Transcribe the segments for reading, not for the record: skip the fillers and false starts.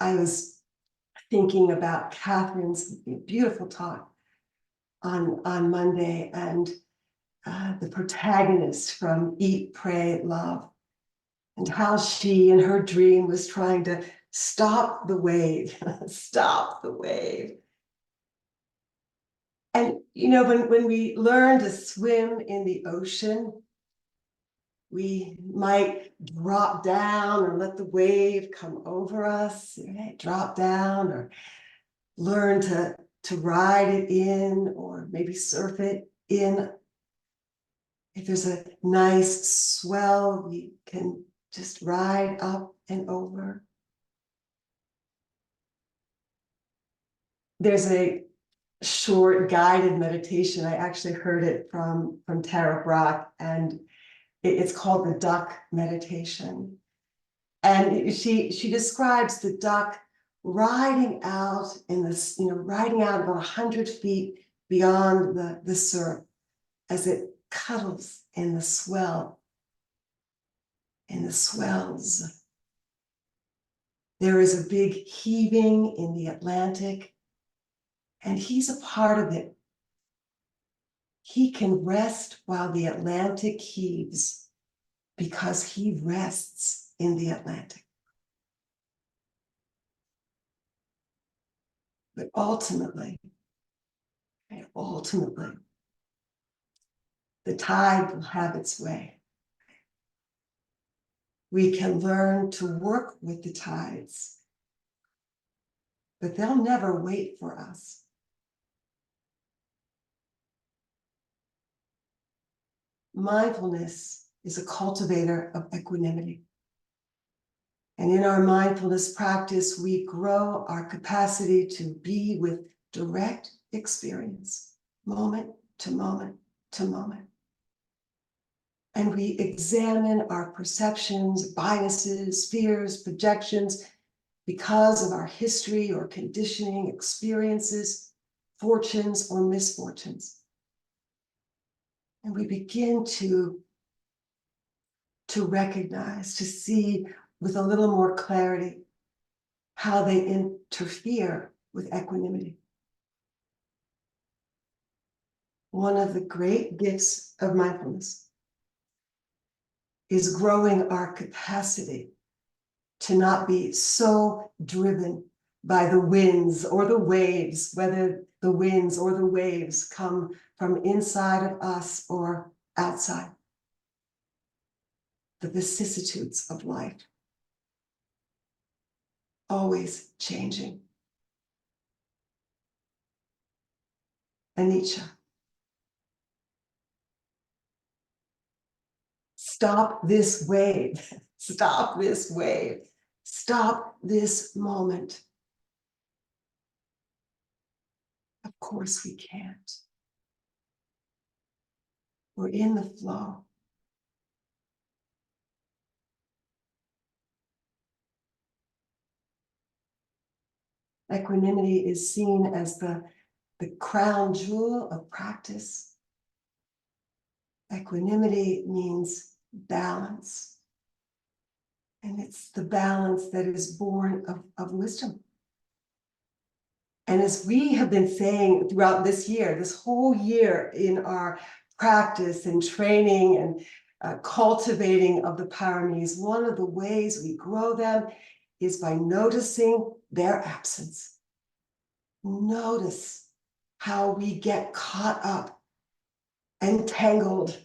I was thinking about Catherine's beautiful talk on Monday, and the protagonist from Eat, Pray, Love, and how she in her dream was trying to stop the wave, stop the wave. And when we learn to swim in the ocean, we might drop down or let the wave come over us, right? Drop down, or learn to ride it in, or maybe surf it in. If there's a nice swell, we can just ride up and over. There's a short guided meditation. I actually heard it from Tara Brach, and it's called the duck meditation. And she describes the duck riding out in this, riding out about 100 feet beyond the surf as it cuddles in the swell, in the swells. There is a big heaving in the Atlantic, and he's a part of it. He can rest while the Atlantic heaves because he rests in the Atlantic. But ultimately, the tide will have its way. We can learn to work with the tides, but they'll never wait for us. Mindfulness is a cultivator of equanimity. And in our mindfulness practice, we grow our capacity to be with direct experience, moment to moment to moment. And we examine our perceptions, biases, fears, projections because of our history or conditioning, experiences, fortunes or misfortunes. And we begin to recognize, to see with a little more clarity how they interfere with equanimity. One of the great gifts of mindfulness is growing our capacity to not be so driven by the winds or the waves, whether the winds or the waves come from inside of us or outside. The vicissitudes of life, always changing. Anicca. Stop this wave. Stop this wave. Stop this moment. Of course we can't. We're in the flow. Equanimity is seen as the crown jewel of practice. Equanimity means balance. And it's the balance that is born of wisdom. And as we have been saying throughout this year, this whole year in our practice and training and cultivating of the Paramis, one of the ways we grow them is by noticing their absence. Notice how we get caught up, entangled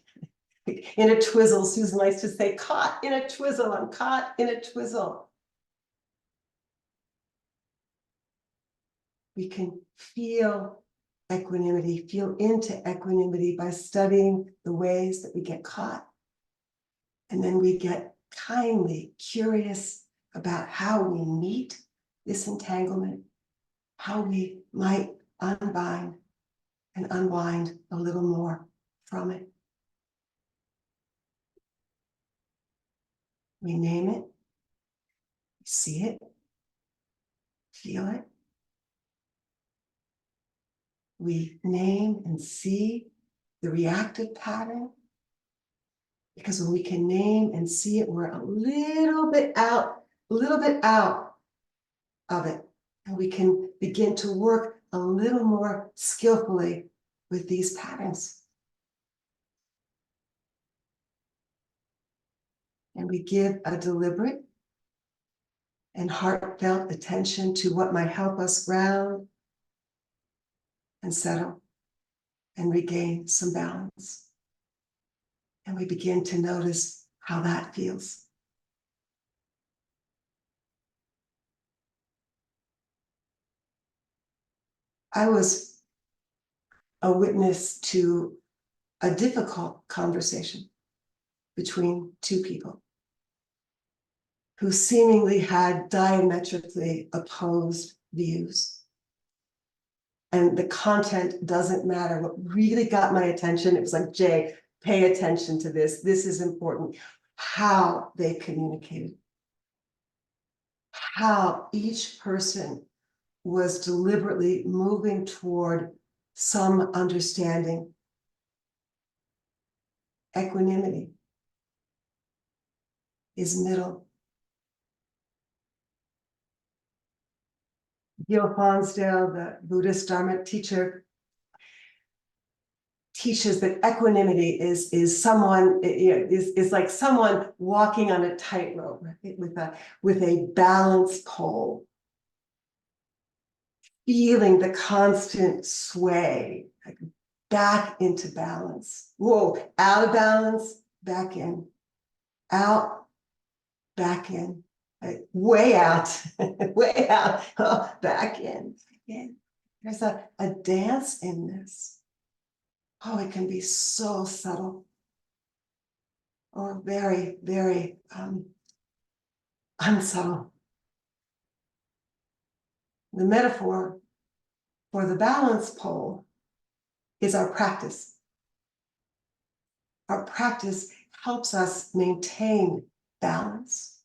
in a twizzle. Susan likes to say, caught in a twizzle, I'm caught in a twizzle. We can feel equanimity, feel into equanimity by studying the ways that we get caught. And then we get kindly curious about how we meet this entanglement, how we might unbind and unwind a little more from it. We name it, see it, feel it. We name and see the reactive pattern, because when we can name and see it, we're a little bit out of it. And we can begin to work a little more skillfully with these patterns. And we give a deliberate and heartfelt attention to what might help us ground and settle and regain some balance. And we begin to notice how that feels. I was a witness to a difficult conversation between two people who seemingly had diametrically opposed views. And the content doesn't matter. What really got my attention, it was like, Jay, pay attention to this. This is important. How they communicated. How each person was deliberately moving toward some understanding. Equanimity is middle. Gil Fonsdale, the Buddhist Dharma teacher, teaches that equanimity is someone, is like someone walking on a tightrope, right? with a balance pole, feeling the constant sway, like back into balance. Whoa, out of balance, back in, out, back in, right? Way out, way out, oh, back in, again. There's a dance in this. Oh, it can be so subtle or very, very unsubtle. The metaphor for the balance pole is our practice. Our practice helps us maintain balance.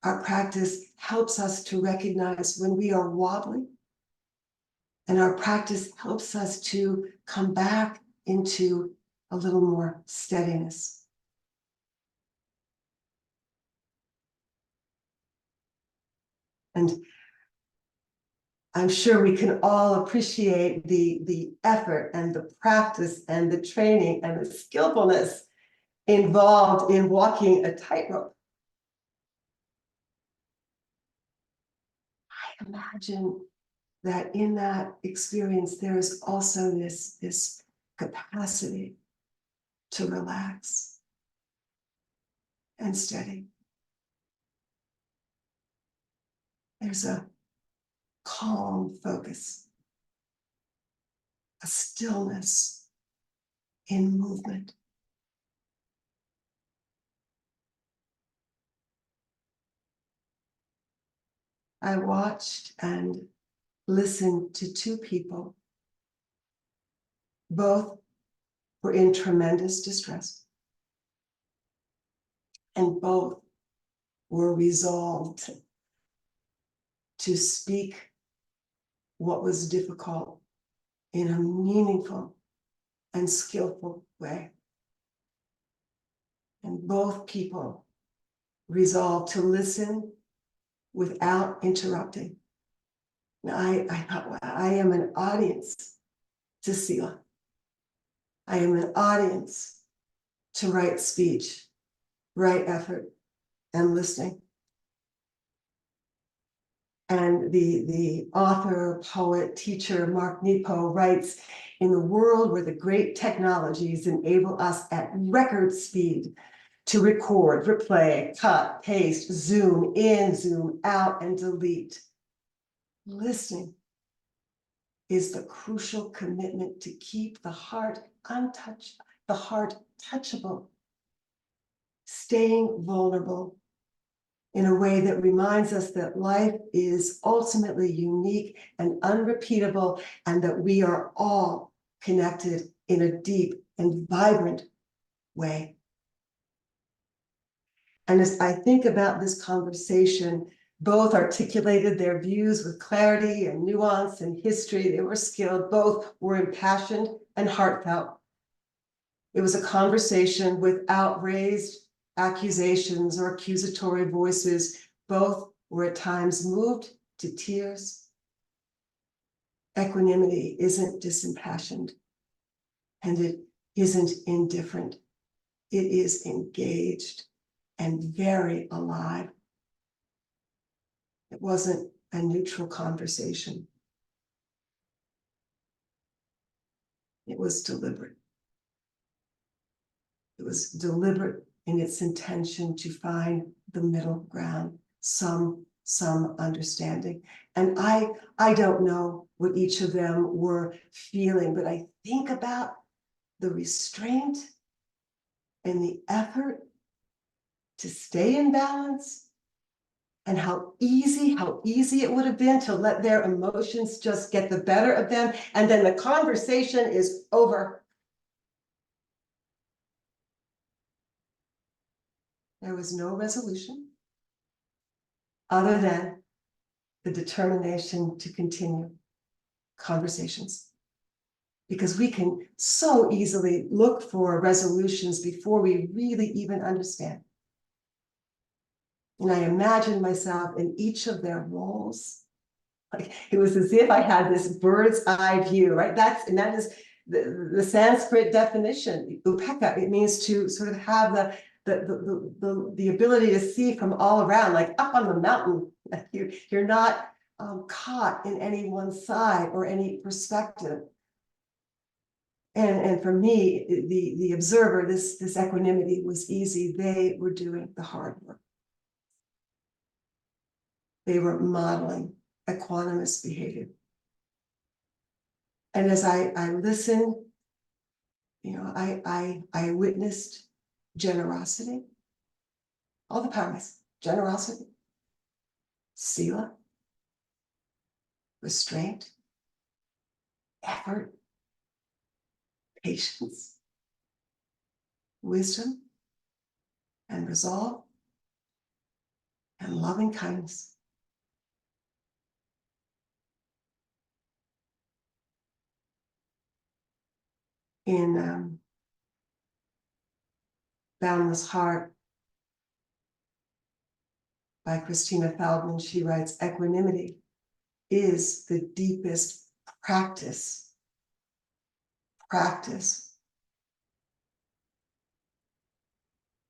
Our practice helps us to recognize when we are wobbling. And our practice helps us to come back into a little more steadiness. And I'm sure we can all appreciate the effort and the practice and the training and the skillfulness involved in walking a tightrope. I imagine that in that experience, there is also this capacity to relax and steady. There's a calm focus, a stillness in movement. I watched and listened to two people. Both were in tremendous distress, and both were resolved to speak what was difficult in a meaningful and skillful way. And both people resolved to listen without interrupting. Now, I thought, well, I am an audience to Sila. I am an audience to right speech, right effort, and listening. And the author, poet, teacher, Mark Nepo writes, in the world where the great technologies enable us at record speed to record, replay, cut, paste, zoom in, zoom out, and delete, listening is the crucial commitment to keep the heart untouched, the heart touchable, staying vulnerable in a way that reminds us that life is ultimately unique and unrepeatable, and that we are all connected in a deep and vibrant way. And as I think about this conversation, both articulated their views with clarity and nuance and history. They were skilled, both were impassioned and heartfelt. It was a conversation without raised accusations or accusatory voices. Both were at times moved to tears. Equanimity isn't disimpassioned, and it isn't indifferent. It is engaged and very alive. It wasn't a neutral conversation. It was deliberate. It was deliberate in its intention to find the middle ground, some understanding. And I don't know what each of them were feeling, but I think about the restraint and the effort to stay in balance, and how easy it would have been to let their emotions just get the better of them, and then the conversation is over. There was no resolution other than the determination to continue conversations. Because we can so easily look for resolutions before we really even understand. And I imagined myself in each of their roles. Like it was as if I had this bird's eye view, right? That is the Sanskrit definition, upeka. It means to sort of have the ability to see from all around, like up on the mountain. You're not caught in any one side or any perspective. And for me, the observer, this equanimity was easy. They were doing the hard work. They were modeling equanimous behavior. And as I listened, I witnessed generosity, all the Paramis, generosity, sila, restraint, effort, patience, wisdom, and resolve, and loving kindness. In Boundless Heart by Christina Feldman, she writes, equanimity is the deepest practice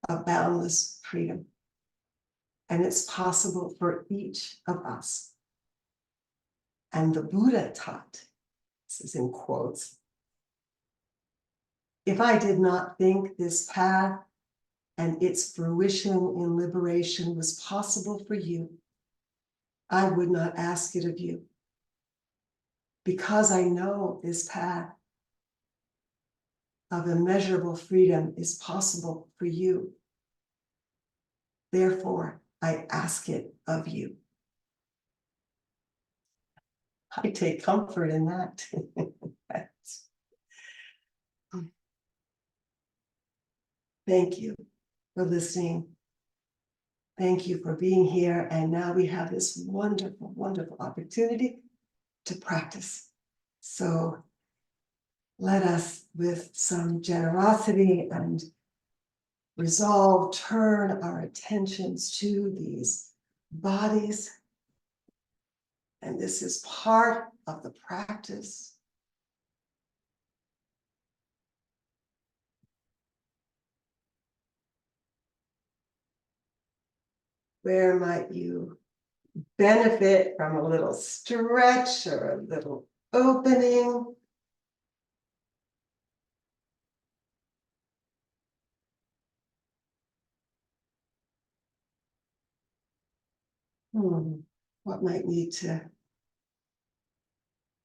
of boundless freedom. And it's possible for each of us. And the Buddha taught, this is in quotes, if I did not think this path and its fruition in liberation was possible for you, I would not ask it of you. Because I know this path of immeasurable freedom is possible for you, therefore I ask it of you. I take comfort in that. Thank you for listening. Thank you for being here. And now we have this wonderful, wonderful opportunity to practice. So let us, with some generosity and resolve, turn our attentions to these bodies. And this is part of the practice. Where might you benefit from a little stretch or a little opening? What might need to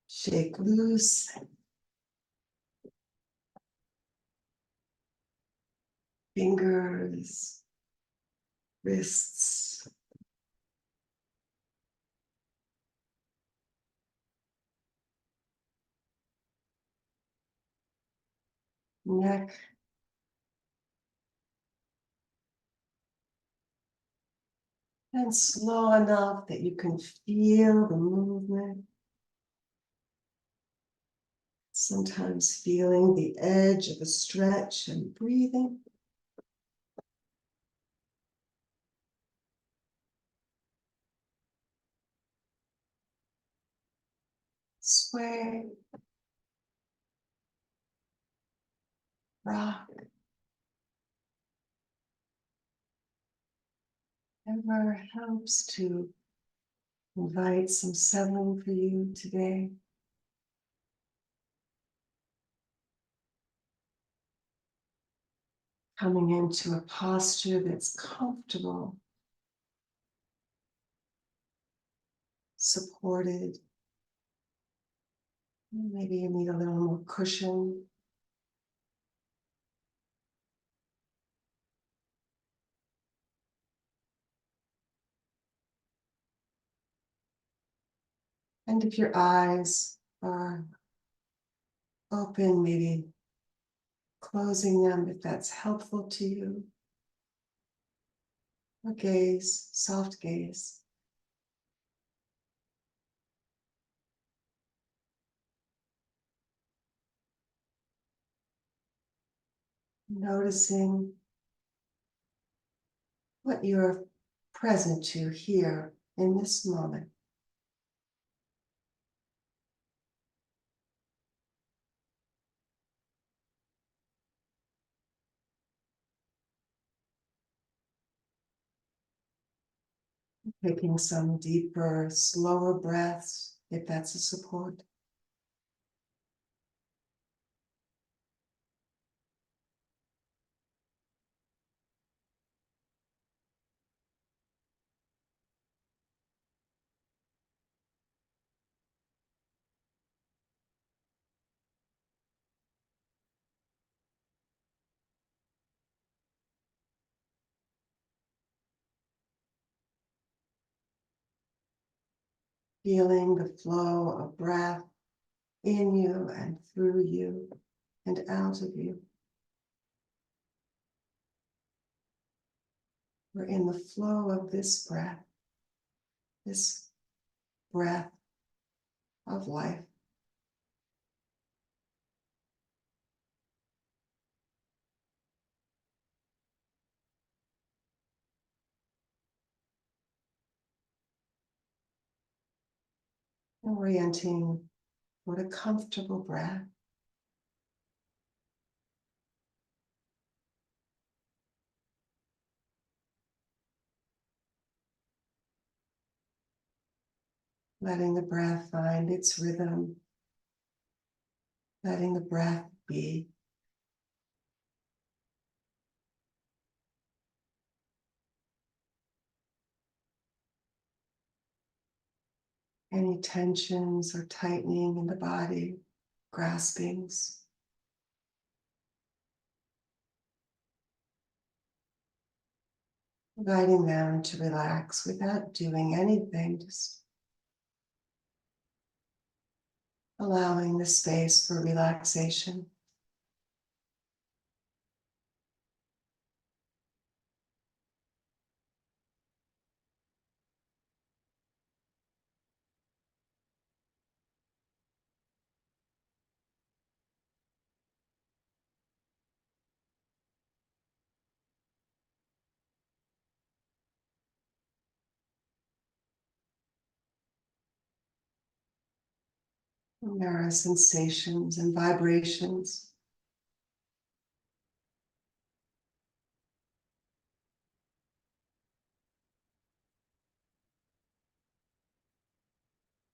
shake loose? Fingers, wrists, neck, and slow enough that you can feel the movement. Sometimes feeling the edge of a stretch and breathing. sway, rock, whatever helps to invite some settling for you today. Coming into a posture that's comfortable, supported. Maybe you need a little more cushion. And if your eyes are open, maybe closing them if that's helpful to you. Or gaze, soft gaze. Noticing what you're present to here in this moment. Taking some deeper, slower breaths, if that's a support. Feeling the flow of breath in you and through you and out of you. We're in the flow of this breath of life. Orienting toward a comfortable breath. Letting the breath find its rhythm. Letting the breath be. Any tensions or tightening in the body, graspings. Inviting them to relax without doing anything, just allowing the space for relaxation. And there are sensations and vibrations.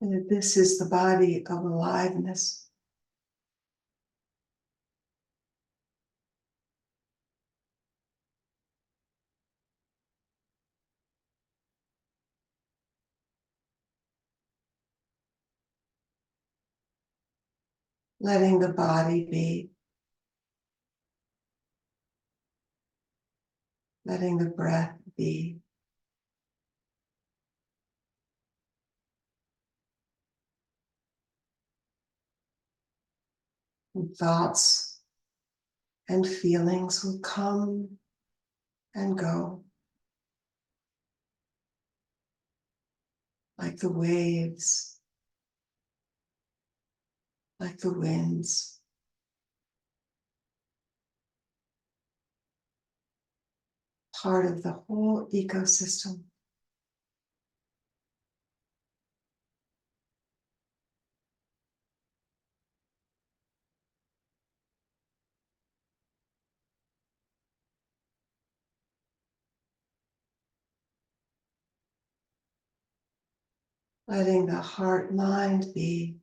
And that this is the body of aliveness. Letting the body be. Letting the breath be. And thoughts and feelings will come and go like the waves, like the winds. Part of the whole ecosystem. letting the heart mind be.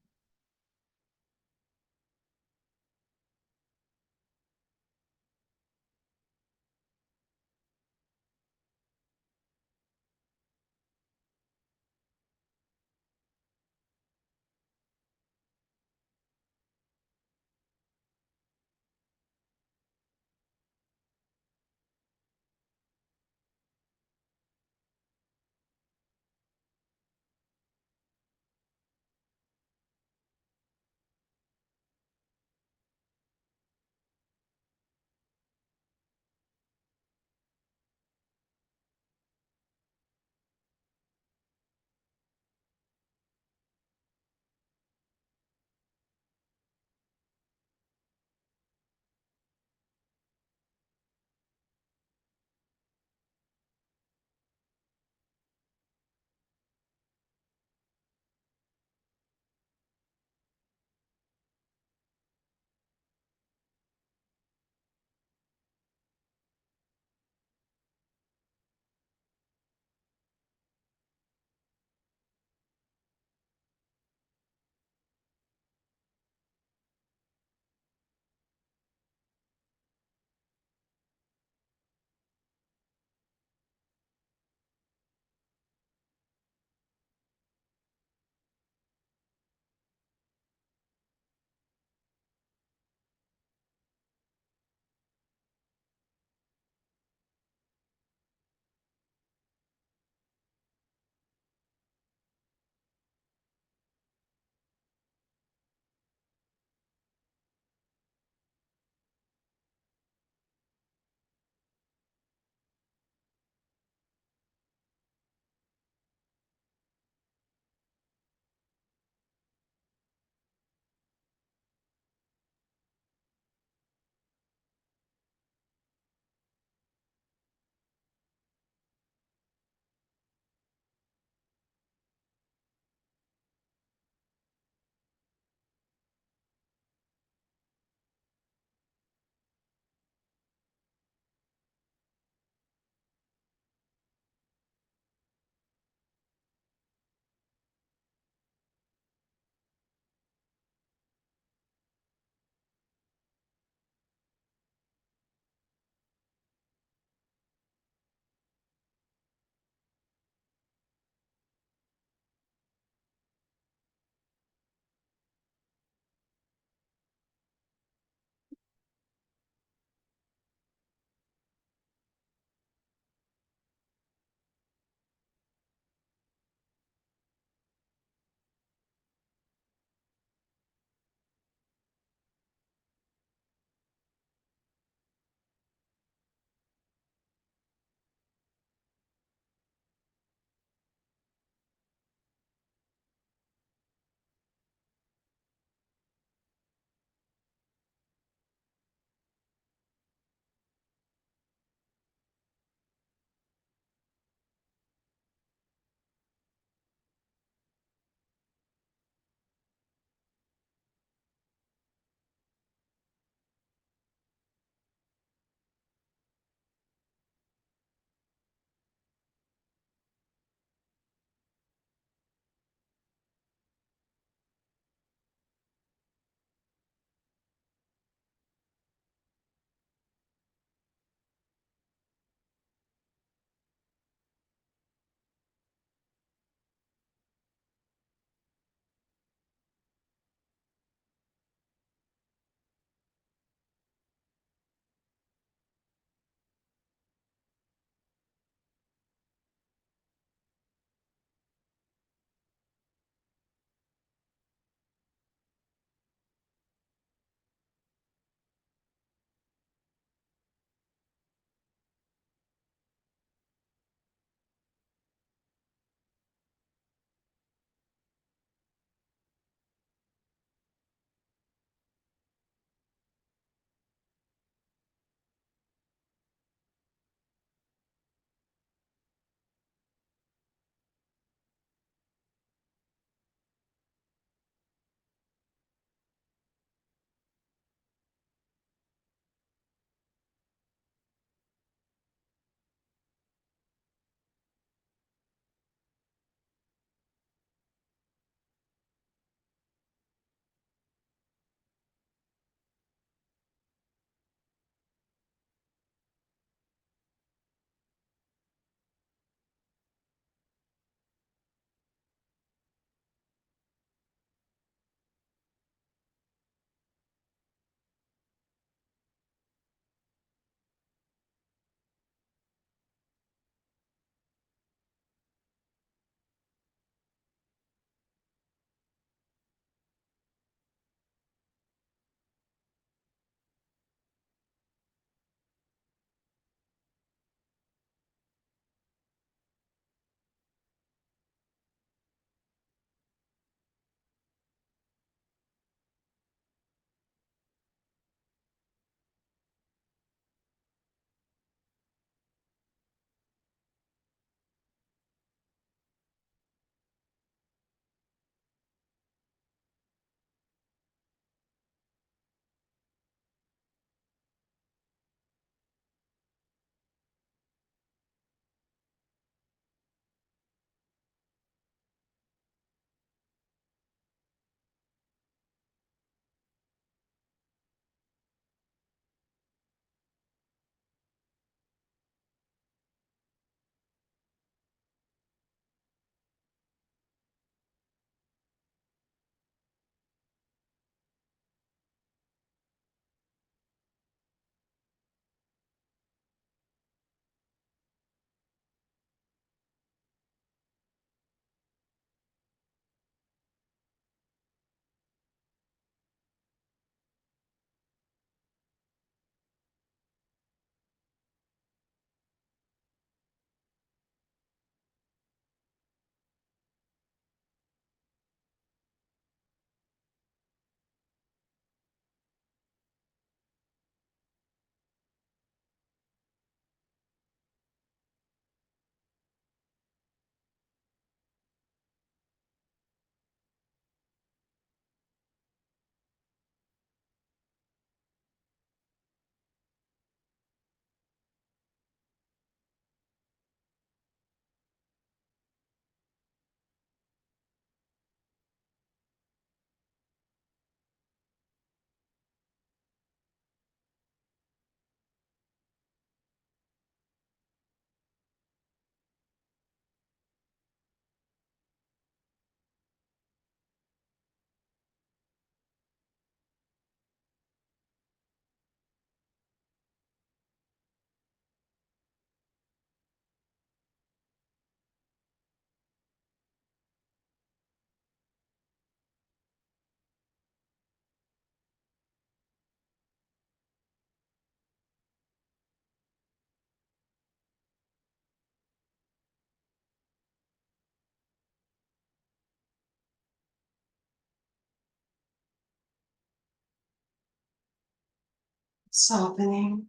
softening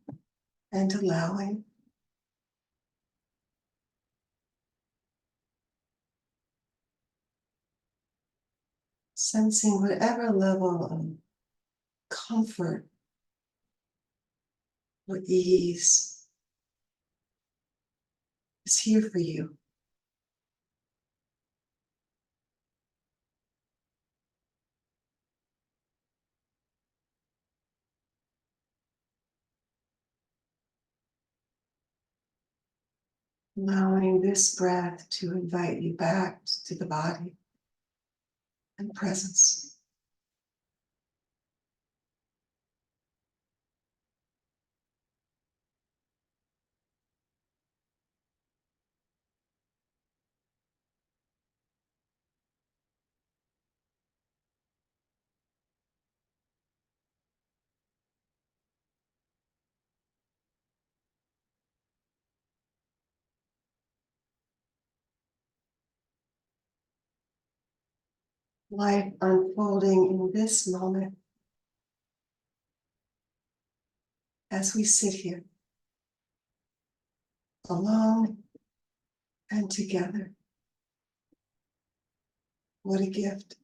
and allowing. Sensing whatever level of comfort or ease is here for you. Allowing this breath to invite you back to the body and presence. Life unfolding in this moment as we sit here, alone and together. What a gift.